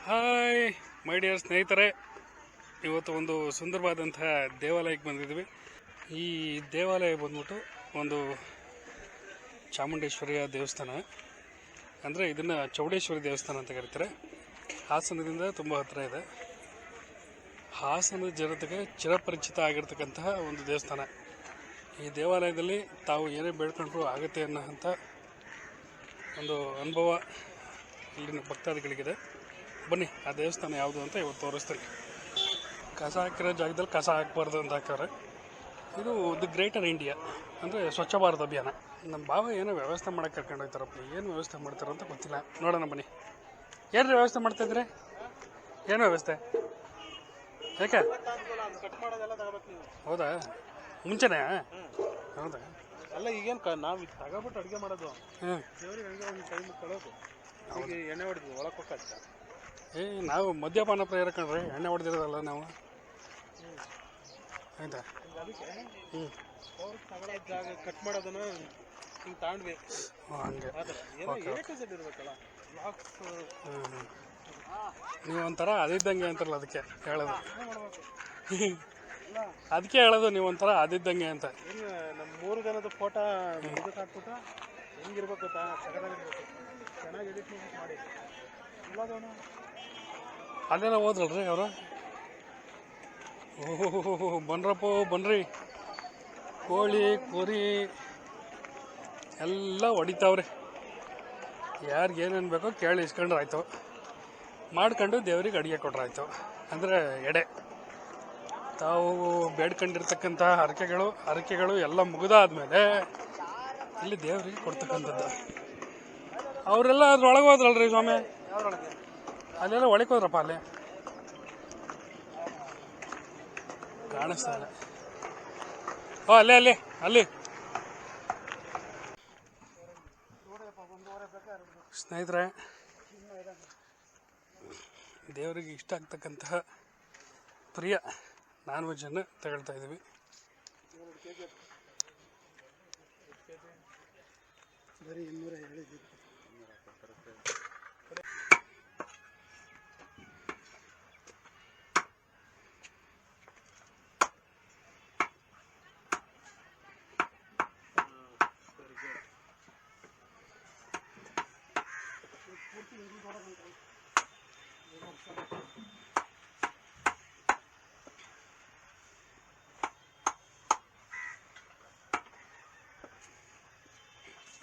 Hi my dear ಸ್ನೇಹಿತರೆ, ಇವತ್ತು ಒಂದು ಸುಂದರವಾದಂತಹ ದೇವಾಲಯಕ್ಕೆ ಬಂದಿದ್ದೀವಿ. ಈ ದೇವಾಲಯ ಬಂದ್ಬಿಟ್ಟು ಒಂದು ಚಾಮುಂಡೇಶ್ವರಿಯ ದೇವಸ್ಥಾನ. ಅಂದರೆ ಇದನ್ನು ಚೌಡೇಶ್ವರಿ ದೇವಸ್ಥಾನ ಅಂತ ಕರೀತಾರೆ. ಹಾಸನದಿಂದ ತುಂಬ ಹತ್ತಿರ ಇದೆ. ಹಾಸನದ ಜನತೆಗೆ ಚಿರಪರಿಚಿತ ಆಗಿರ್ತಕ್ಕಂತಹ ಒಂದು ದೇವಸ್ಥಾನ. ಈ ದೇವಾಲಯದಲ್ಲಿ ತಾವು ಏನೇ ಬೇಡ್ಕೊಂಡ್ರೂ ಆಗುತ್ತೆ ಅನ್ನೋಂಥ ಒಂದು ಅನುಭವ ಇಲ್ಲಿನ ಭಕ್ತಾದಿಗಳಿಗಿದೆ. ಬನ್ನಿ, ಆ ದೇವಸ್ಥಾನ ಯಾವುದು ಅಂತ ಇವತ್ತು ತೋರಿಸ್ತೀನಿ. ಕಸ ಹಾಕಿರೋ ಜಾಗದಲ್ಲಿ ಕಸ ಹಾಕಬಾರ್ದು ಅಂತ ಹಾಕ್ತಾರೆ. ಇದು ದಿ ಗ್ರೇಟರ್ ಇಂಡಿಯಾ, ಅಂದರೆ ಸ್ವಚ್ಛ ಭಾರತ ಅಭಿಯಾನ. ನಮ್ಮ ಭಾವ ಏನೋ ವ್ಯವಸ್ಥೆ ಮಾಡೋಕ್ಕೆ ಕರ್ಕೊಂಡು ಹೋಗ್ತಾರಪ್ಪ. ಏನು ವ್ಯವಸ್ಥೆ ಮಾಡ್ತಾರೋ ಅಂತ ಗೊತ್ತಿಲ್ಲ. ನೋಡೋಣ ಬನ್ನಿ. ಏನು ವ್ಯವಸ್ಥೆ ಮಾಡ್ತಾಯಿದ್ರೆ? ಏನು ವ್ಯವಸ್ಥೆ? ಯಾಕೆ? ಹೌದಾ? ಮುಂಚೆನೇ? ಹೌದಾ? ಅಲ್ಲ, ಈಗೇನು ನಾವು ತಗೋಬಿಟ್ಟು ಅಡುಗೆ ಮಾಡೋದು, ದೇವ್ರಿಗೆ ಹಂಗೆ ಒಂದು ಟೈಮ್ ಕಳೋದು. ಈಗ ಎಣ್ಣೆ ಹೊಡೆದು ಒಳಗೆ ಹೋಗಕ್ಕ ನಾವು ಮದ್ಯಪಾನ ಪ್ರೇಯರ ಕಣ್ರಿ, ಎಣ್ಣೆ ಹೊಡೆದಿರೋದಲ್ಲ ನಾವು. ಆಯ್ತಾ? ಅದಕ್ಕೆ ಅವ್ರಿಗೆ ತಗೊಳ್ಳೋ ಜಾಗ ಕಟ್ ಮಾಡೋದನ್ನ ಹಿಂಗೆ ತಾಂಡ್ವಿ. ಹಂಗೆ ಏನೋ ಏಟೇಜಲ್ಲಿ ಇರಬೇಕಲ್ಲ. ಲಾಕ್ಸ್ ನೀವು ಒಂಥರ ಅದಿದ್ದಂಗೆ ಅಂತಾರಲ್ಲ, ಅದಕ್ಕೆ ಹೇಳೋದು. ಅದಕ್ಕೆ ಹೇಳೋದು ನೀವು ಒಂಥರ ಅದಿದ್ದಂಗೆ ಅಂತ. ಏನು ನಮ್ಮ 3 ಜನದ ಫೋಟೋ ಇದಕ್ಕೆ ಹಾಕ್ಬಿಟ್ಟು ಹೆಂಗಿರ್ಬೇಕು ಗೊತ್ತಾ? ಸಗದಾಗಿರ್ಬೇಕು, ಚೆನ್ನಾಗಿ ಎಡಿಟ್ ಮಾಡಿ ಎಲ್ಲದವನು. ಅಲ್ಲೆಲ್ಲ ಹೋದ್ರಲ್ರಿ ಅವರು? ಓಹೋ, ಬನ್ರಪ್ಪ ಬನ್ರಿ. ಕೋಳಿ ಕುರಿ ಎಲ್ಲ ಹೊಡಿತಾವ್ರಿ. ಯಾರಿಗೇನೇನು ಬೇಕೋ ಕೇಳಿ ಇಸ್ಕೊಂಡ್ರೆ ಆಯಿತು. ಮಾಡ್ಕೊಂಡು ದೇವ್ರಿಗೆ ಅಡುಗೆ ಕೊಟ್ರಾಯ್ತು. ಅಂದರೆ ಎಡೆ ತಾವು ಬೇಡ್ಕೊಂಡಿರ್ತಕ್ಕಂಥ ಹರಕೆಗಳು ಎಲ್ಲ ಮುಗಿದಾದ್ಮೇಲೆ ಇಲ್ಲಿ ದೇವರಿಗೆ ಕೊಡ್ತಕ್ಕಂಥದ್ದು. ಅವರೆಲ್ಲ ಅದ್ರೊಳಗೆ ಹೋದ್ರಲ್ರಿ ಸ್ವಾಮಿ? ಅಲ್ಲೆಲ್ಲ ಒಳಗೆ ಹೋದ್ರಪ್ಪ. ಅಲ್ಲಿ ಕಾಣಿಸ್ತಾ ಇಲ್ಲ. ಓ, ಅಲ್ಲಿ ಸ್ನೇಹಿತರೆ, ದೇವರಿಗೆ ಇಷ್ಟ ಆಗ್ತಕ್ಕಂತಹ ಪ್ರಿಯ ನಾನ್ ವೆಜ್ಜನ್ನು ತಗೊಳ್ತಾ ಇದ್ದೀವಿ. ಬರೀ 250.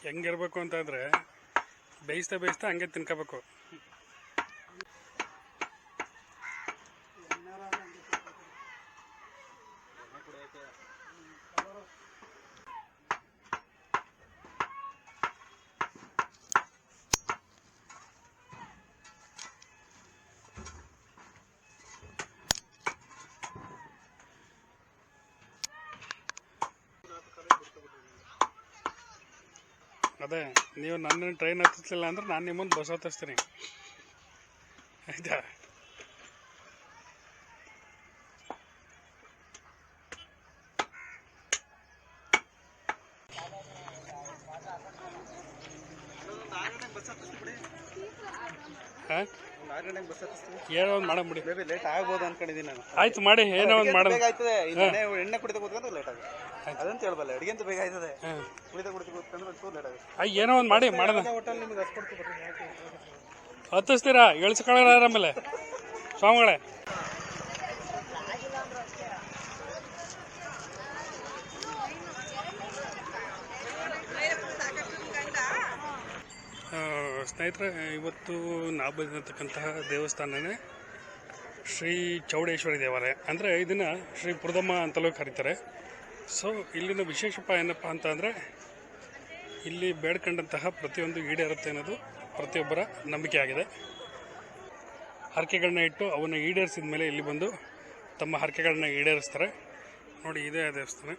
ಹೆಂಗಿರ್ಬೇಕು ಅಂತಂದರೆ ಬೇಯಿಸ್ತಾ ಹಂಗೆ ತಿನ್ಕೋಬೇಕು. ಅದೇ, ನೀವು ನನ್ನ ಟ್ರೈನ್ ಹತ್ತಿಸ್ಲಿಲ್ಲ ಅಂದ್ರೆ ನಾನು ನಿಮ್ಮನ್ನು ಬಸ್ ಹತ್ತಿಸ್ತೀನಿ, ಆಯ್ತಾ? ಏನೋ ಒಂದು ಮಾಡಬಿಡಿ. ಲೇಟ್ ಆಗ್ಬೋದು ಅನ್ಕೊಂಡಿದ್ದೀನಿ ನಾನು. ಆಯ್ತು, ಮಾಡಿ. ಏನೋ ಒಂದು ಮಾಡೋದು. ಎಣ್ಣೆ ಕುಡಿತ ಕೂತ್ಕೊಂಡು ಲೇಟ್ ಆಗುತ್ತೆ ಅದಂತ ಹೇಳ್ಬಲ್ಲ. ಅಡುಗೆ ಅಂತ ಬೇಗ ಆಯ್ತದೆ. ಕುಡಿತ ಕೂತ್ಕೊಂಡ್ರೆ ಒಂಚೂರು ಲೇಟ್ ಆಗುತ್ತೆ. ಏನೋ ಒಂದು ಮಾಡಿ ಮಾಡೋಣ. ಹೋಟೆಲ್ ನಿಮ್ಗೆ ಹಸ್ಕೊಡ್ತೀವಿ, ಹತ್ತಿಸ್ತೀರಾ? ಇಳಿಸ್ಕೊಳ್ಳೋಣ ಆಮೇಲೆ ಸ್ವಾಮಿಗಳೇ. ಸ್ನೇಹಿತರೆ, ಇವತ್ತು ನಾವು ಬಂದಿರತಕ್ಕಂತಹ ದೇವಸ್ಥಾನನೇ ಶ್ರೀ ಚೌಡೇಶ್ವರಿ ದೇವಾಲಯ. ಅಂದರೆ ಇದನ್ನು ಶ್ರೀ ಪುರದಮ್ಮ ಅಂತಲೂ ಕರೀತಾರೆ. ಸೊ ಇಲ್ಲಿನ ವಿಶೇಷಪ್ಪ ಏನಪ್ಪ ಅಂತ ಅಂದರೆ, ಇಲ್ಲಿ ಬೇಡ್ಕೊಂಡಂತಹ ಪ್ರತಿಯೊಂದು ಈಡೇರುತ್ತೆ ಅನ್ನೋದು ಪ್ರತಿಯೊಬ್ಬರ ನಂಬಿಕೆ ಆಗಿದೆ. ಹರಕೆಗಳನ್ನ ಇಟ್ಟು ಅವನ್ನು ಈಡೇರಿಸಿದ ಮೇಲೆ ಇಲ್ಲಿ ಬಂದು ತಮ್ಮ ಹರಕೆಗಳನ್ನ ಈಡೇರಿಸ್ತಾರೆ. ನೋಡಿ, ಇದೇ ಆ ದೇವಸ್ಥಾನ.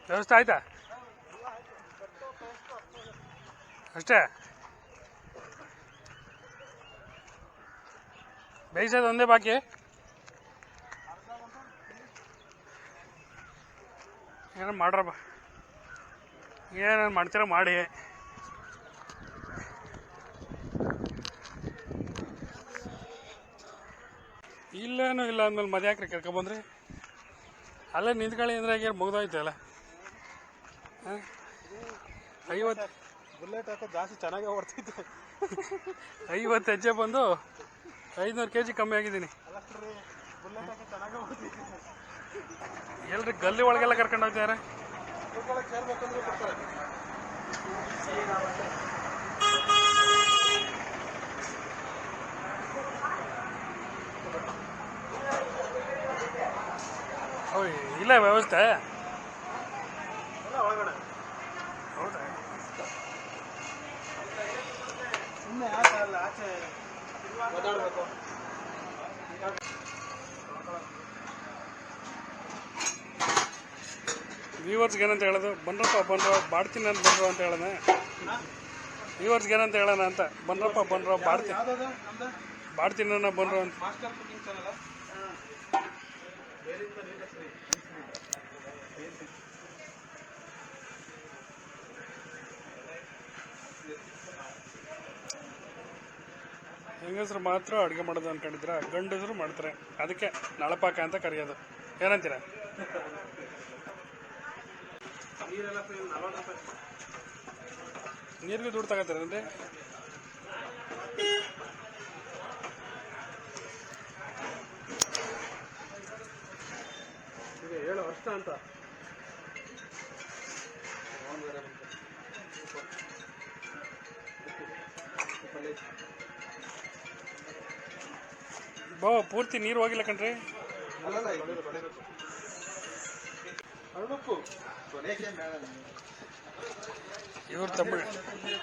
ವ್ಯವಸ್ಥೆ ಆಯ್ತಾ ಅಷ್ಟೇ ಬೇಯಿಸೋದು ಒಂದೇ ಬಾಕಿ ಏನೇನು ಮಾಡ್ರಪ್ಪ ಏನೇನು ಮಾಡ್ತೀರ ಮಾಡಿ ಇಲ್ಲೇನು ಇಲ್ಲ ಅಂದ್ಮೇಲೆ ಮದುವೆ ಹಾಕ್ರಿ ಕರ್ಕೊಬಂದ್ರಿ ಅಲ್ಲೇ ನಿಂತ್ಕೊಳ್ಳಿ ಅಂದ್ರೆ ಈಗ ಮುಗ್ದೋಯ್ತಲ್ಲ 50 ಬುಲೆಟ್ ಹಾಕೋ ಜಾಸ್ತಿ ಚೆನ್ನಾಗೇ ಓಡ್ತೈತೆ 50 ಹೆಜ್ಜೆ ಬಂದು 500 kg ಕಮ್ಮಿ ಆಗಿದ್ದೀನಿ ಬುಲೆಟ್ ಹಾಕಿ ಚೆನ್ನಾಗೇ ಓಡ್ತೈತೆ ಎಲ್ರಿ ಗಲ್ಲಿ ಒಳಗೆಲ್ಲ ಕರ್ಕೊಂಡು ಹೋಗ್ತಾರೆ ಸೇರ್ಬೇಕಂದ್ರೆ ಬರ್ತಾರೆ ಓಯ್ ಇಲ್ಲ ವ್ಯವಸ್ಥೆ ಎಲ್ಲ ಒಳಗಡೆ ಹೌದಾ ಸುಮ್ಮನೆ ಯಾಕೆ ಅಲ್ಲ ಆಚೆ ಓಡಾಡಬೇಕು ವ್ಯೂವರ್ಸ್ಗೆ ಏನಂತ ಹೇಳೋದು ಬನ್ರಪ್ಪ ಬಾಡ್ತೀನಿ ಅಂತ ಬಂದ್ರು ಅಂತ ಹೇಳೋಣ ವ್ಯೂವರ್ಸ್ಗೆ ಏನಂತ ಹೇಳೋಣ ಅಂತ ಬನ್ರಪ್ಪ ಬಾಡ್ತೀನಿ ಯಾವ್ದು ನಮ್ದು ಬಾಡ್ತೀನಿ ಅನ್ನೋ ಬಂದ್ರು ಅಂತ ಮಾಸ್ಟರ್ ಕುಕಿಂಗ್ ಚಾನಲ್ ಹೆಂಗಸರು ಮಾತ್ರ ಅಡುಗೆ ಮಾಡೋದು ಅಂದ್ಕೊಂಡಿದ್ರ ಗಂಡಸರು ಮಾಡ್ತಾರೆ ಅದಕ್ಕೆ ನಳಪಾಕ ಅಂತ ಕರೆಯೋದು ಏನಂತೀರ ನೀರೆಲ್ಲ 40 ರೂಪಾಯಿ ನೀರಿಗೆ ದುಡ್ಡು ತಗೋತಾರಂದ್ರೆ ಇದು 7 ವರ್ಷ ಅಂತ ಬಾ ಪೂರ್ತಿ ನೀರು ಹೋಗಿಲ್ಲ ಕಣ್ರಿ ಇವ್ರು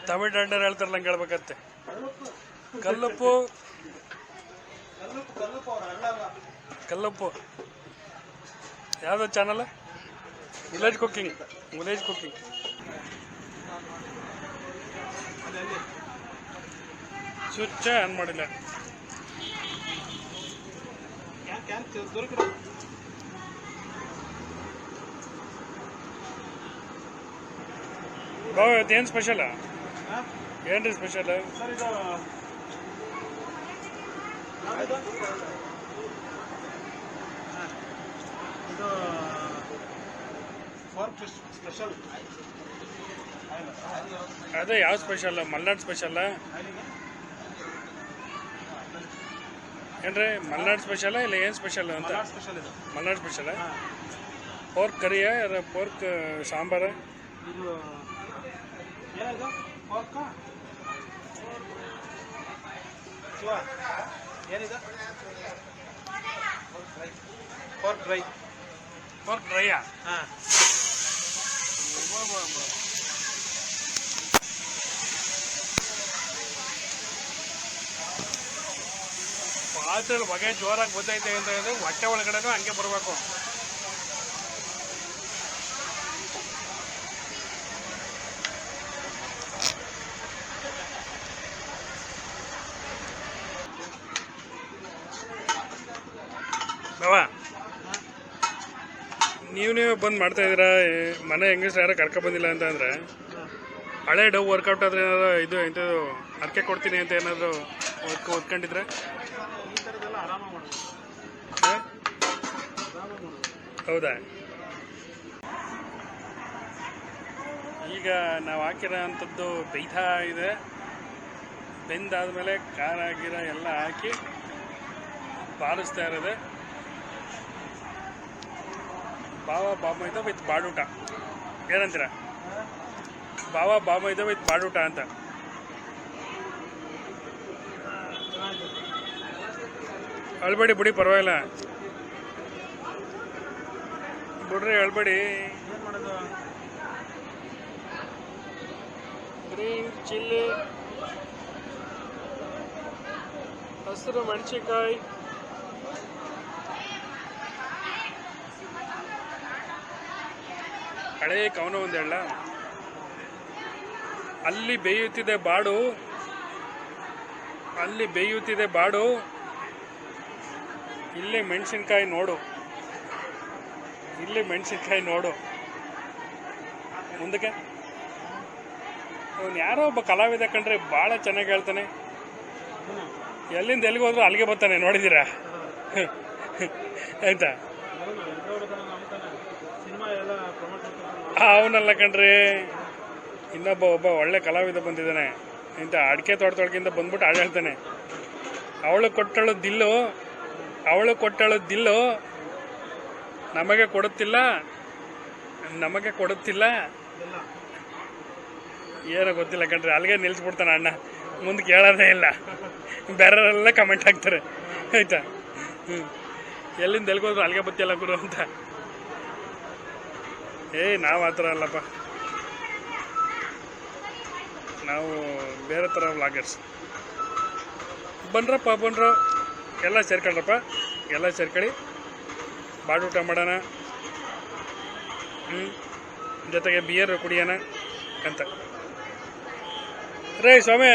ತಮಿಳ್ ದಂಡರ್ ಹೇಳ್ತಾರಲ್ಲ ಹಂಗೆ ಹೇಳ್ಬೇಕಂತೆ ಕಲ್ಲುಪ್ಪು ಯಾವ್ದು channel village cooking switch on ಮಾಡಿಲ್ಲ ಬಾವ ಇವತ್ತೇನು ಸ್ಪೆಷಲ್ ಏನ್ರಿ ಸ್ಪೆಷಲ್ ಸರ್ ಇದು ಇದು ಫಾರ್ಕ್ ಸ್ಪೆಷಲ್ ಅದೇ ಯಾವ ಸ್ಪೆಷಲ್ ಮಲ್ನಾಡ್ ಸ್ಪೆಷಲ್ ಏನ್ರಿ ಮಲ್ನಾಡ್ ಸ್ಪೆಷಲ್ ಇಲ್ಲ ಏನು ಸ್ಪೆಷಲ್ ಅಂತ ಸ್ಪೆಷಲ್ ಇದು ಮಲ್ನಾಡ್ ಸ್ಪೆಷಲ್ ಪೋರ್ಕ್ ಕರಿಯ ಪೋರ್ಕ್ ಸಾಂಬಾರ ಇದು ಏನಿದು ಫಾರ್ಕ ಏನಿದು ಫಾರ್ಕ್ ಡ್ರೈ ಪೋರ್ಕ್ ಡ್ರೈಯಾ ಹಾಂ ಪಾತ್ರೆ ಹೊಗೆ ಜೋರಾಗಿ ಗೊತ್ತೈತೆ ಅಂತ ಹೇಳಿದ್ರೆ ಹೊಟ್ಟೆ ಒಳಗಡೆನೂ ಹಂಗೆ ಬರಬೇಕು ಬಾವಾ ನೀವೇ ಬಂದು ಮಾಡ್ತಾ ಇದ್ದೀರಾ ಮನೆ ಹೆಂಗಸ್ರು ಯಾರೋ ಕರ್ಕೊಬಂದಿಲ್ಲ ಅಂತ ಅಂದರೆ ಹಳೆ ಡವ್ ವರ್ಕೌಟ್ ಆದರೆ ಏನಾದ್ರು ಇದು ಇಂಥದ್ದು ಅರ್ಕೆ ಕೊಡ್ತೀನಿ ಅಂತ ಏನಾದರೂ ಓದ್ಕೊಂಡಿದ್ರೆ ಈ ಥರದ್ದೆಲ್ಲ ಆರಾಮಾಗಿ ಮಾಡೋದು ಹ? ಆರಾಮಾಗಿ ಮಾಡೋದು ಹೌದಾ? ಈಗ ನಾವು ಹಾಕಿರೋ ಅಂಥದ್ದು ಬೇಯ್ತಾ ಇದೆ. ಬೆಂದಾದ್ಮೇಲೆ ಖಾರ ಗಿರ ಎಲ್ಲ ಹಾಕಿ ಬಾರಿಸ್ತಾ ಇರೋದೆ ಬಾವ ಬಾಮೈದ ವಿತ್ ಬಾಡೂಟ. ಏನಂತೀರ? ಬಾವ ಬಾಮೈದ ವಿತ್ ಬಾಡೂಟ ಅಂತ. ಅಳ್ಬೇಡಿ ಬಿಡಿ, ಪರವಾಗಿಲ್ಲ ಬಿಡ್ರಿ, ಅಳ್ಬೇಡಿ. ಏನು ಮಾಡೋದು? ಗ್ರೀನ್ ಚಿಲ್ಲಿ, ಹಸಿರು ಮೆಣಸಿನ್ಕಾಯಿ, ಹಳೆ ಕವನ ಒಂದು ಹೇಳ. ಅಲ್ಲಿ ಬೇಯುತ್ತಿದೆ ಬಾಡು, ಅಲ್ಲಿ ಬೇಯುತ್ತಿದೆ ಬಾಡು, ಇಲ್ಲಿ ಮೆಣಸಿನ್ಕಾಯಿ ನೋಡು, ಇಲ್ಲಿ ಮೆಣಸಿನ್ಕಾಯಿ ನೋಡು. ಮುಂದಕ್ಕೆ ಅವನು ಯಾರೋ ಒಬ್ಬ ಕಲಾವಿದ ಕಂಡ್ರೆ ಭಾಳ ಚೆನ್ನಾಗಿ ಹೇಳ್ತಾನೆ. ಎಲ್ಲಿಂದ ಎಲ್ಲಿಗೆ ಹೋದ್ರು ಅಲ್ಲಿಗೆ ಬರ್ತಾನೆ, ನೋಡಿದ್ದೀರಾ? ಆಯ್ತಾ? ಅವನಲ್ಲ ಕಣ್ರಿ, ಒಬ್ಬ ಒಳ್ಳೆ ಕಲಾವಿದ ಬಂದಿದ್ದಾನೆ. ಇಂಥ ಅಡಿಕೆ ತೋಟದೊಳಗಿಂದ ಬಂದ್ಬಿಟ್ಟು ಹಾಡು ಹೇಳ್ತಾನೆ. ಅವಳು ಕೊಟ್ಟಳು ದಿಲ್ಲು, ಅವಳು ಕೊಟ್ಟಳು ದಿಲ್ಲು, ನಮಗೆ ಕೊಡುತ್ತಿಲ್ಲ, ನಮಗೆ ಕೊಡುತ್ತಿಲ್ಲ. ಏನೋ ಗೊತ್ತಿಲ್ಲ ಕಣ್ರಿ, ಅಲ್ಲಿಗೆ ನಿಲ್ಲಿಸ್ಬಿಡ್ತಾನೆ ಅಣ್ಣ, ಮುಂದೆ ಕೇಳೋದೇ ಇಲ್ಲ. ಬೇರೆಯವರೆಲ್ಲ ಕಮೆಂಟ್ ಹಾಕ್ತಾರೆ. ಆಯ್ತಾ? ಎಲ್ಲಿಂದ ಎಲ್ಗೋದ್ರು ಅಲ್ಲಿಗೆ ಬತ್ತಿಯಲ್ಲ ಗುರು ಅಂತ. ನಾವು ಆ ಥರ ಅಲ್ಲಪ್ಪ, ನಾವು ಬೇರೆ ಥರ ವ್ಲಾಗರ್ಸ್. ಬನ್ರಪ್ಪ ಬನ್ರೋ, ಎಲ್ಲ ಸೇರ್ಕೊಳ್ರಪ್ಪ, ಎಲ್ಲ ಸೇರ್ಕೊಳ್ಳಿ, ಬಾಡೂಟ ಮಾಡೋಣ, ಜೊತೆಗೆ ಬಿಯರ್ ಕುಡಿಯೋಣ ಅಂತ. ರೇ ಸ್ವಾಮಿ,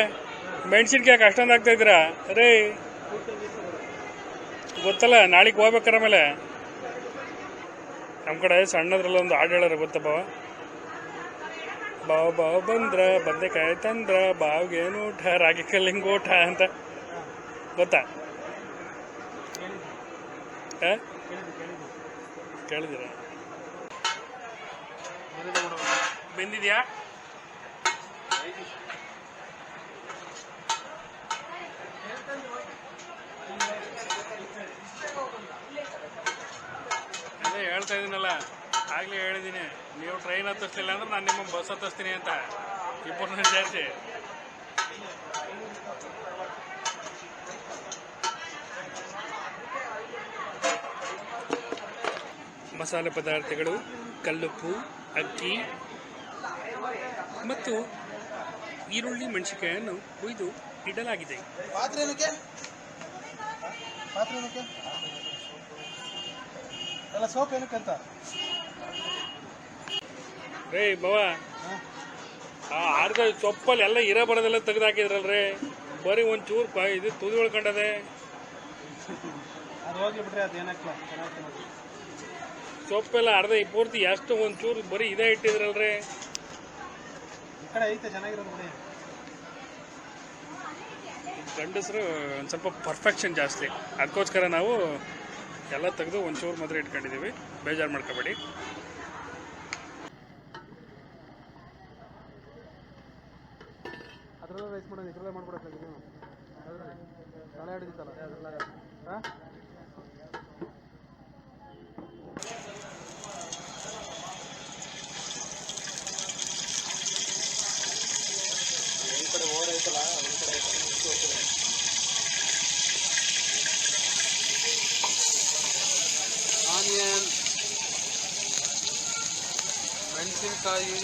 ಮೆಣಸಿನ್ಕಾಯಿ ಅಷ್ಟೊಂದು ಆಗ್ತಾ ಇದ್ದೀರಾ ರೇ? ಗೊತ್ತಲ್ಲ, ನಾಳೆಗೆ ಹೋಗ್ಬೇಕಾರ. ಆಮೇಲೆ ನಮ್ಮ ಕಡೆ ಸಣ್ಣದ್ರಲ್ಲೊಂದು ಹಾಡು ಹೇಳೋರು ಗೊತ್ತಪ್ಪ, ಬಾವು ಬಾವು ಬಂದ್ರ ಬದನೆಕಾಯಿ ತಂದ್ರ ಬಾವಿಗೇನು ಊಟ ರಾಗಿ ಕಲ್ಲಿಂಗ್ ಊಟ ಅಂತ. ಗೊತ್ತಾ? ಕೇಳಿದ್ದೀರ? ಬೆಂದಿದ್ಯಾ? ಅದೇ ಹೇಳ್ತಾ ಇದ್ದೀನಲ್ಲ, ಆಗಲೇ ಹೇಳಿದ್ದೀನಿ, ನೀವು ಟ್ರೈನ್ ಹತ್ತಿಸ್ಲಿಲ್ಲ ಅಂದ್ರೆ ನಾನು ನಿಮ್ಮ ಬಸ್ ಹತ್ತಿಸ್ತೀನಿ ಅಂತ, ಇಬ್ಬರನ್ನ ಸೇರಿಸಿ. ಮಸಾಲೆ ಪದಾರ್ಥಗಳು, ಕಲ್ಲುಪ್ಪು, ಅಕ್ಕಿ ಮತ್ತು ಈರುಳ್ಳಿ, ಮೆಣಸಿನಕಾಯಿಯನ್ನು ಕೊಯ್ದು ಇಡಲಾಗಿದೆ. ಎಲ್ಲ ಸೋಪ್ ಏನಕ್ಕೆ ಅಂತ ರೇ ಬಾವ, ಆ ಅರ್ಧ ಸೊಪ್ಪಲ್ಲಿ ಎಲ್ಲ ಇರ ಬರೋದೆಲ್ಲ ತೆಗೆದು ಹಾಕಿದ್ರಲ್ರಿ, ಬರೀ ಒಂಚೂರು ಇದು ತುದಿ ಉಳ್ಕೊಂಡದೆ. ಅದು ಹೋಗ್ಲಿ ಬಿಟ್ರೆ, ಅದು ಏನಕ್ಕೆ ಸೊಪ್ಪೆಲ್ಲ ಅರ್ಧ ಪೂರ್ತಿ ಎಷ್ಟು ಒಂಚೂರು ಬರೀ ಇದೇ ಇಟ್ಟಿದ್ರಲ್ರಿ. ಈ ಕಡೆ ಐತೆ ಚೆನ್ನಾಗಿರೋದು ಬಿಡಿ. ಗಂಡಸರು ಒಂದು ಸ್ವಲ್ಪ ಪರ್ಫೆಕ್ಷನ್ ಜಾಸ್ತಿ, ಅದಕ್ಕೋಸ್ಕರ ನಾವು ಎಲ್ಲ ತೆಗೆದು ಒಂಚೂರು ಮಾತ್ರ ಇಟ್ಕೊಂಡಿದ್ದೀವಿ, ಬೇಜಾರು ಮಾಡ್ಕೋಬೇಡಿ. ಅದರಲ್ಲೇ ರೈಸ್ ಮಾಡೋದು, ಇದರಲ್ಲೇ ಮಾಡ್ಬಿಡೋದು. ತಲೆ ಹಿಡಿದಿತ್ತಲ್ಲ ಅದ್ರಲ್ಲಾಗ. ಹಾಂ, ಒಂದು ಕಡೆ ಓಡೈತಲ್ಲ, ಒಂದು ಕಡೆ ಆನಿಯನ್, ಮೆಣಸಿನ್ಕಾಯಿ,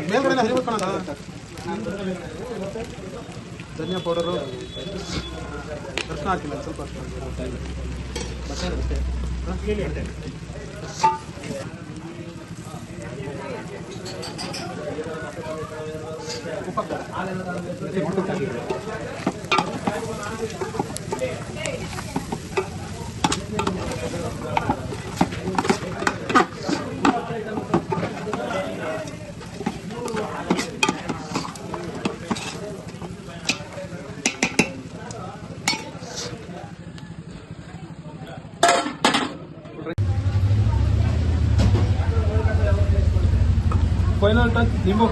ಮೇಲ್ಗಡೆ ಹರಿಬಿಟ್ಕೊಳ ಧನಿಯಾ ಪೌಡರು ಅರ್ಶಿನ ಹಾಕಿಲ್ಲ ಸ್ವಲ್ಪ ಫೈನಲ್ ಟಚ್ ನಿಂಬು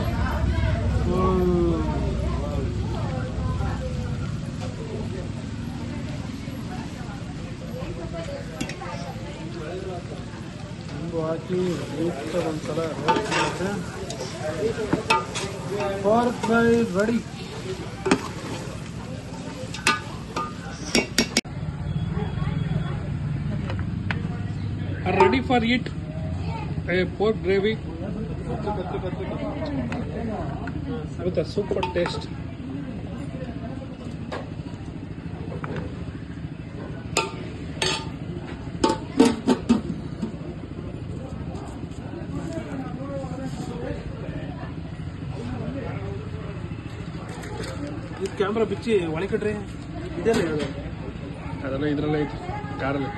ನಿಂಬು ಹಾಕಿ ಒಂದ್ಸಲ pork fry ready. Ready for eat a pork gravy with a super taste. ಇದು ಕ್ಯಾಮ್ರಾ ಬಿಚ್ಚಿ ಒಳಗಿಡ್ರಿ ಇದೇನು ಹೇಳೋದು ಅದೆಲ್ಲ ಇದರಲ್ಲೇ ಐತಿ ಕಾರಲ್ಲಿ.